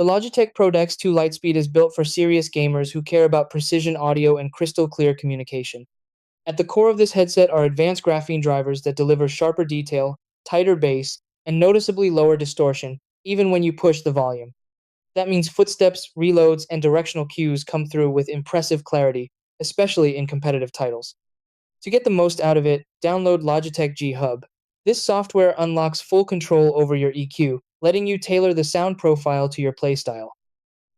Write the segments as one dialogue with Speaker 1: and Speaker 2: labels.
Speaker 1: The Logitech Pro X2 Lightspeed is built for serious gamers who care about precision audio and crystal clear communication. At the core of this headset are advanced graphene drivers that deliver sharper detail, tighter bass, and noticeably lower distortion, even when you push the volume. That means footsteps, reloads, and directional cues come through with impressive clarity, especially in competitive titles. To get the most out of it, download Logitech G Hub. This software unlocks full control over your EQ, letting you tailor the sound profile to your playstyle.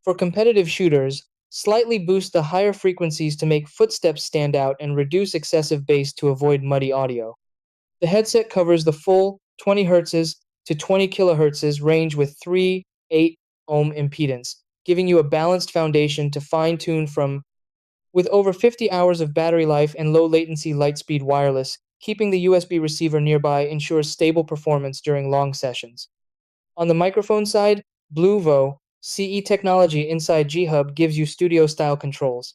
Speaker 1: For competitive shooters, slightly boost the higher frequencies to make footsteps stand out and reduce excessive bass to avoid muddy audio. The headset covers the full 20 Hz to 20 kHz range with 3.8 ohm impedance, giving you a balanced foundation to fine tune from. With over 50 hours of battery life and low latency Lightspeed wireless, keeping the USB receiver nearby ensures stable performance during long sessions. On the microphone side, Bluevo CE technology inside G Hub gives you studio style controls.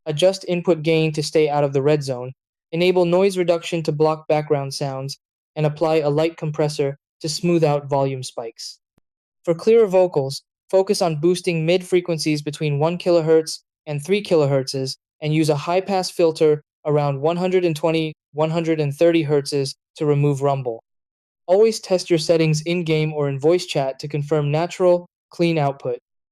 Speaker 1: Adjust input gain to stay out of the red zone, enable noise reduction to block background sounds, and apply a light compressor to smooth out volume spikes. For clearer vocals, focus on boosting mid frequencies between 1 kHz and 3 kHz and use a high pass filter around 120-130 Hz to remove rumble. Always test your settings in game or in voice chat to confirm natural, clean output.